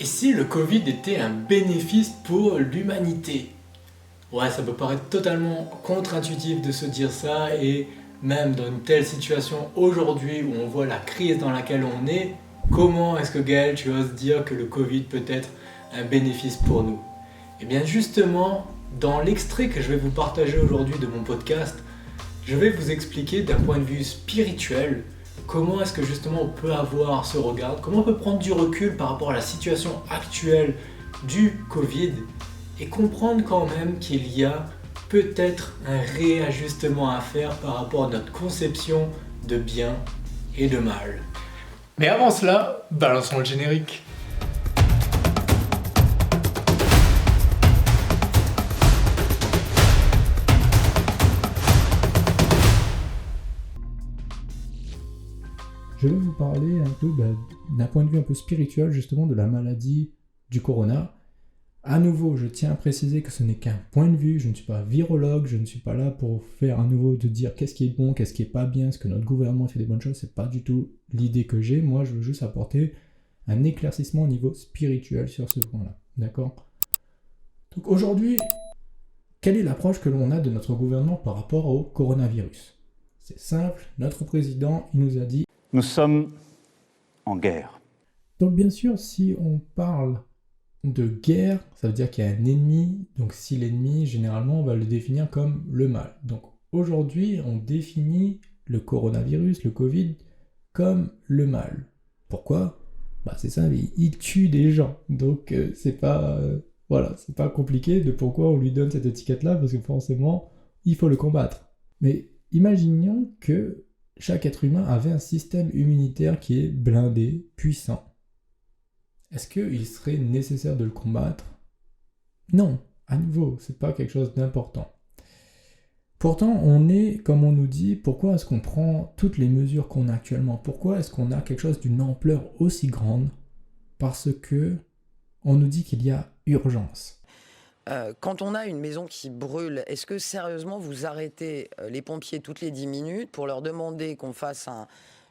Et si le Covid était un bénéfice pour l'humanité? Ouais, ça peut paraître totalement contre-intuitif de se dire ça, et même dans une telle situation aujourd'hui où on voit la crise dans laquelle on est, comment est-ce que Gaël, tu oses dire que le Covid peut être un bénéfice pour nous? Et bien justement, dans l'extrait que je vais vous partager aujourd'hui de mon podcast, je vais vous expliquer d'un point de vue spirituel comment est-ce que justement on peut avoir ce regard, comment on peut prendre du recul par rapport à la situation actuelle du Covid et comprendre quand même qu'il y a peut-être un réajustement à faire par rapport à notre conception de bien et de mal. Mais avant cela, balançons le générique. Je vais vous parler un peu d'un point de vue un peu spirituel justement de la maladie du corona. À nouveau, je tiens à préciser que ce n'est qu'un point de vue, je ne suis pas virologue, je ne suis pas là pour faire à nouveau de dire qu'est-ce qui est bon, qu'est-ce qui est pas bien, est-ce que notre gouvernement fait des bonnes choses, c'est pas du tout l'idée que j'ai. Moi, je veux juste apporter un éclaircissement au niveau spirituel sur ce point-là, d'accord? Donc aujourd'hui, quelle est l'approche que l'on a de notre gouvernement par rapport au coronavirus? C'est simple, notre président, il nous a dit: nous sommes en guerre. Donc bien sûr, si on parle de guerre, ça veut dire qu'il y a un ennemi. Donc si l'ennemi, généralement, on va le définir comme le mal. Donc aujourd'hui, on définit le coronavirus, le Covid, comme le mal. Pourquoi? C'est simple, il tue des gens. Donc c'est pas compliqué de pourquoi on lui donne cette étiquette-là, parce que forcément, il faut le combattre. Mais imaginons que chaque être humain avait un système immunitaire qui est blindé, puissant. Est-ce qu'il serait nécessaire de le combattre? Non, à nouveau, c'est pas quelque chose d'important. Pourtant, on est, comme on nous dit, pourquoi est-ce qu'on prend toutes les mesures qu'on a actuellement? Pourquoi est-ce qu'on a quelque chose d'une ampleur aussi grande? Parce que on nous dit qu'il y a urgence. Quand on a une maison qui brûle, est-ce que sérieusement vous arrêtez les pompiers toutes les 10 minutes pour leur demander qu'on fasse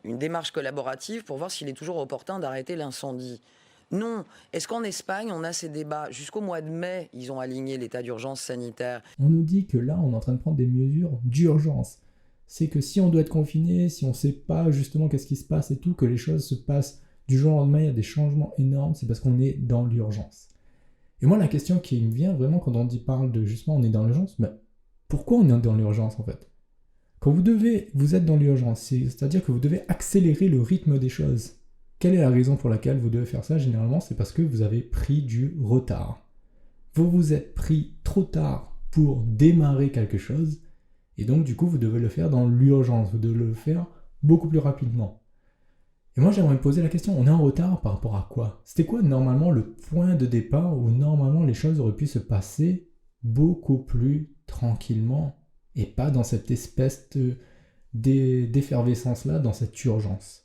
une démarche collaborative pour voir s'il est toujours opportun d'arrêter l'incendie? Non. Est-ce qu'en Espagne, on a ces débats? Jusqu'au mois de mai, ils ont aligné l'état d'urgence sanitaire. On nous dit que là, on est en train de prendre des mesures d'urgence. C'est que si on doit être confiné, si on ne sait pas justement qu'est-ce qui se passe et tout, que les choses se passent du jour au lendemain, il y a des changements énormes, c'est parce qu'on est dans l'urgence. Et moi, la question qui me vient vraiment quand on parle de justement on est dans l'urgence, pourquoi on est dans l'urgence en fait? Quand vous êtes dans l'urgence, c'est-à-dire que vous devez accélérer le rythme des choses. Quelle est la raison pour laquelle vous devez faire ça? Généralement, c'est parce que vous avez pris du retard. Vous vous êtes pris trop tard pour démarrer quelque chose, et donc du coup, vous devez le faire dans l'urgence, vous devez le faire beaucoup plus rapidement. Et moi, j'aimerais me poser la question, on est en retard par rapport à quoi? C'était quoi normalement le point de départ où normalement les choses auraient pu se passer beaucoup plus tranquillement et pas dans cette espèce d'effervescence-là, dans cette urgence?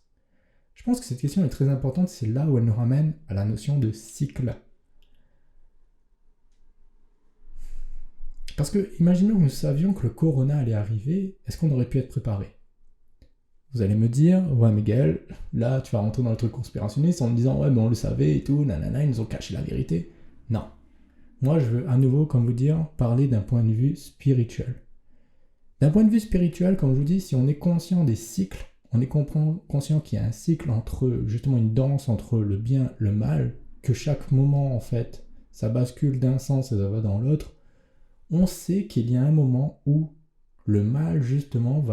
Je pense que cette question est très importante, c'est là où elle nous ramène à la notion de cycle. Parce que, imaginons que nous savions que le corona allait arriver, est-ce qu'on aurait pu être préparé? Vous allez me dire, ouais mais Gaël, là tu vas rentrer dans le truc conspirationniste en me disant, ouais mais on le savait et tout, nanana, ils nous ont caché la vérité. Non. Moi je veux à nouveau, comme vous dire, parler d'un point de vue spirituel. D'un point de vue spirituel, comme je vous dis, si on est conscient des cycles, on est conscient qu'il y a un cycle entre, justement une danse entre le bien et le mal, que chaque moment en fait, ça bascule d'un sens et ça va dans l'autre, on sait qu'il y a un moment où le mal justement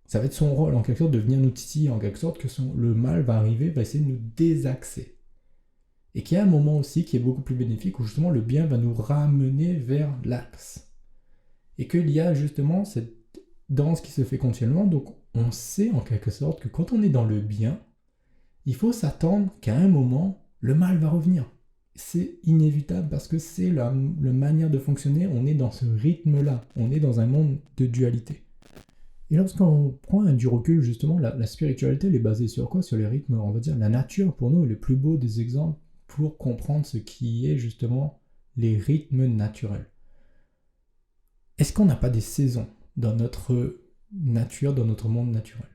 ça va être son rôle en quelque sorte de venir nous titiller, en quelque sorte que le mal va arriver, va essayer de nous désaxer. Et qu'il y a un moment aussi qui est beaucoup plus bénéfique où justement le bien va nous ramener vers l'axe. Et qu'il y a justement cette danse qui se fait continuellement, donc on sait en quelque sorte que quand on est dans le bien, il faut s'attendre qu'à un moment, le mal va revenir. C'est inévitable parce que c'est la manière de fonctionner, on est dans ce rythme-là, on est dans un monde de dualité. Et lorsqu'on prend du recul, justement, la spiritualité, elle est basée sur quoi? Sur les rythmes, on va dire, la nature, pour nous, est le plus beau des exemples pour comprendre ce qui est, justement, les rythmes naturels. Est-ce qu'on n'a pas des saisons dans notre nature, dans notre monde naturel?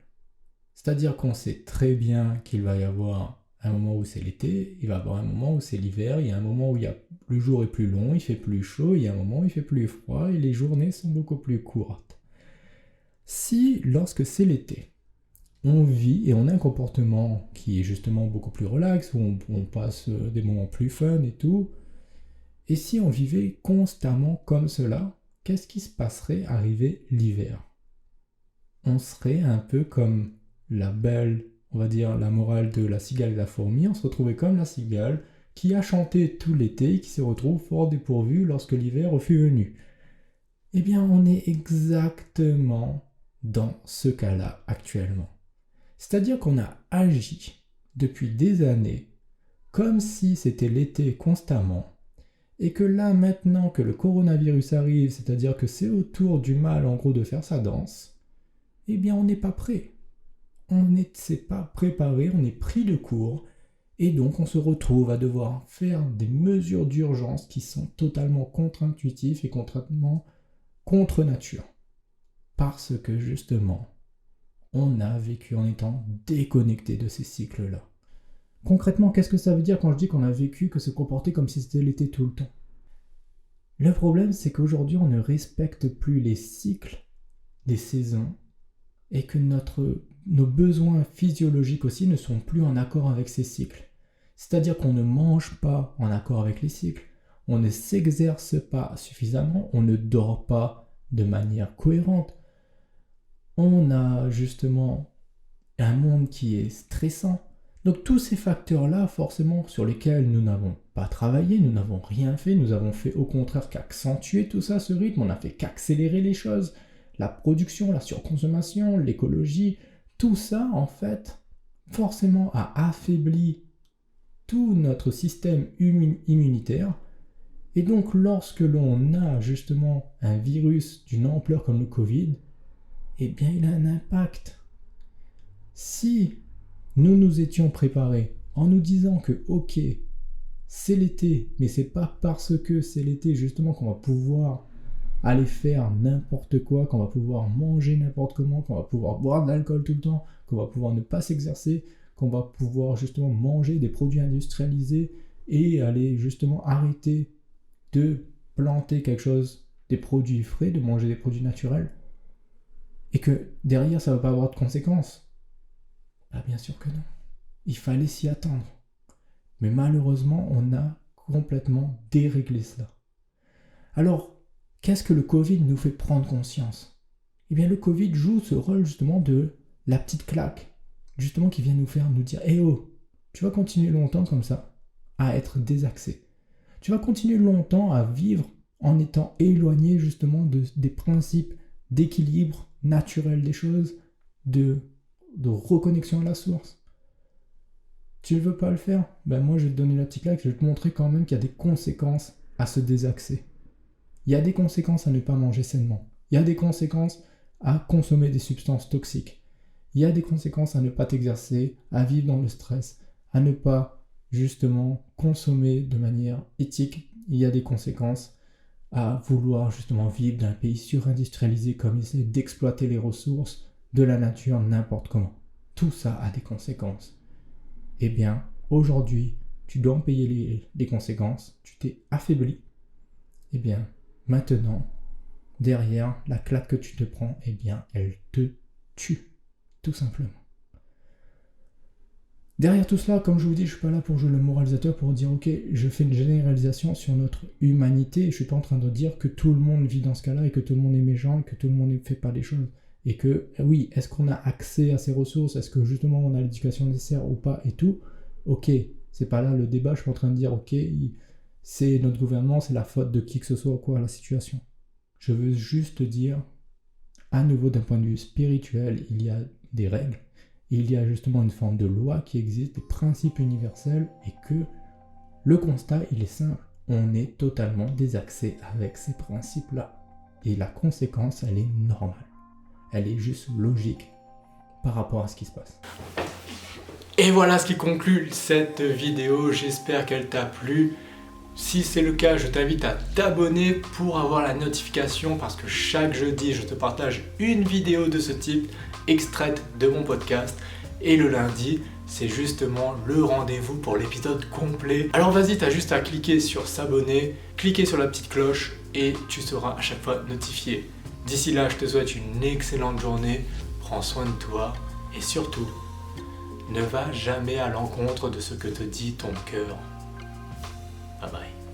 C'est-à-dire qu'on sait très bien qu'il va y avoir un moment où c'est l'été, il va y avoir un moment où c'est l'hiver, il y a un moment où le jour est plus long, il fait plus chaud, il y a un moment où il fait plus froid et les journées sont beaucoup plus courtes. Si, lorsque c'est l'été, on vit et on a un comportement qui est justement beaucoup plus relax, où on passe des moments plus fun et tout, et si on vivait constamment comme cela, qu'est-ce qui se passerait arrivé l'hiver? On serait un peu comme la belle, on va dire la morale de la cigale et la fourmi, on se retrouvait comme la cigale qui a chanté tout l'été et qui se retrouve fort dépourvu lorsque l'hiver fut venu. Eh bien, on est exactement dans ce cas-là actuellement. C'est-à-dire qu'on a agi depuis des années comme si c'était l'été constamment, et que là, maintenant que le coronavirus arrive, c'est-à-dire que c'est au tour du mal, en gros, de faire sa danse, eh bien, on n'est pas prêt. On ne s'est pas préparé, on est pris de court, et donc on se retrouve à devoir faire des mesures d'urgence qui sont totalement contre-intuitives et complètement contre nature. Parce que, justement, on a vécu en étant déconnecté de ces cycles-là. Concrètement, qu'est-ce que ça veut dire quand je dis qu'on a vécu, que se comporter comme si c'était l'été tout le temps? Le problème, c'est qu'aujourd'hui, on ne respecte plus les cycles des saisons et que nos besoins physiologiques aussi ne sont plus en accord avec ces cycles. C'est-à-dire qu'on ne mange pas en accord avec les cycles, on ne s'exerce pas suffisamment, on ne dort pas de manière cohérente. On a justement un monde qui est stressant. Donc tous ces facteurs-là, forcément, sur lesquels nous n'avons pas travaillé, nous n'avons rien fait, nous avons fait au contraire qu'accentuer tout ça, ce rythme, on n'a fait qu'accélérer les choses, la production, la surconsommation, l'écologie, tout ça, en fait, forcément a affaibli tout notre système immunitaire. Et donc lorsque l'on a justement un virus d'une ampleur comme le Covid, eh bien il a un impact. Si nous nous étions préparés en nous disant que ok, c'est l'été, mais c'est pas parce que c'est l'été justement qu'on va pouvoir aller faire n'importe quoi, qu'on va pouvoir manger n'importe comment, qu'on va pouvoir boire de l'alcool tout le temps, qu'on va pouvoir ne pas s'exercer, qu'on va pouvoir justement manger des produits industrialisés et aller justement arrêter de planter quelque chose, des produits frais, de manger des produits naturels, et que derrière ça ne va pas avoir de conséquences. Ah, bien sûr que non. Il fallait s'y attendre. Mais malheureusement, on a complètement déréglé cela. Alors, qu'est-ce que le Covid nous fait prendre conscience? Eh bien, le Covid joue ce rôle justement de la petite claque, justement qui vient nous dire « Eh oh, tu vas continuer longtemps comme ça, à être désaxé. Tu vas continuer longtemps à vivre en étant éloigné justement des principes d'équilibre naturel des choses, de reconnexion à la source. Tu ne veux pas le faire? Ben moi je vais te donner la petite claque, je vais te montrer quand même qu'il y a des conséquences à se désaxer. Il y a des conséquences à ne pas manger sainement. Il y a des conséquences à consommer des substances toxiques. Il y a des conséquences à ne pas t'exercer, à vivre dans le stress, à ne pas justement consommer de manière éthique. Il y a des conséquences à vouloir justement vivre dans un pays surindustrialisé comme essayer d'exploiter les ressources de la nature n'importe comment. Tout ça a des conséquences. Eh bien, aujourd'hui, tu dois en payer les conséquences. Tu t'es affaibli. Eh bien, maintenant, derrière, la claque que tu te prends, eh bien, elle te tue. Tout simplement. Derrière tout cela, comme je vous dis, je ne suis pas là pour jouer le moralisateur, pour dire ok, je fais une généralisation sur notre humanité, et je ne suis pas en train de dire que tout le monde vit dans ce cas-là, et que tout le monde est méchant, et que tout le monde ne fait pas les choses. Et que, oui, est-ce qu'on a accès à ces ressources? Est-ce que justement on a l'éducation nécessaire ou pas? Et tout. Ok, c'est pas là le débat, je suis en train de dire ok, c'est notre gouvernement, c'est la faute de qui que ce soit, quoi, la situation. Je veux juste dire, à nouveau d'un point de vue spirituel, il y a des règles. Il y a justement une forme de loi qui existe, des principes universels, et que le constat, il est simple. On est totalement désaxé avec ces principes-là. Et la conséquence, elle est normale. Elle est juste logique par rapport à ce qui se passe. Et voilà ce qui conclut cette vidéo. J'espère qu'elle t'a plu. Si c'est le cas, je t'invite à t'abonner pour avoir la notification parce que chaque jeudi, je te partage une vidéo de ce type extraite de mon podcast. Et le lundi, c'est justement le rendez-vous pour l'épisode complet. Alors vas-y, t'as juste à cliquer sur s'abonner, cliquer sur la petite cloche et tu seras à chaque fois notifié. D'ici là, je te souhaite une excellente journée, prends soin de toi et surtout, ne va jamais à l'encontre de ce que te dit ton cœur. Bye bye.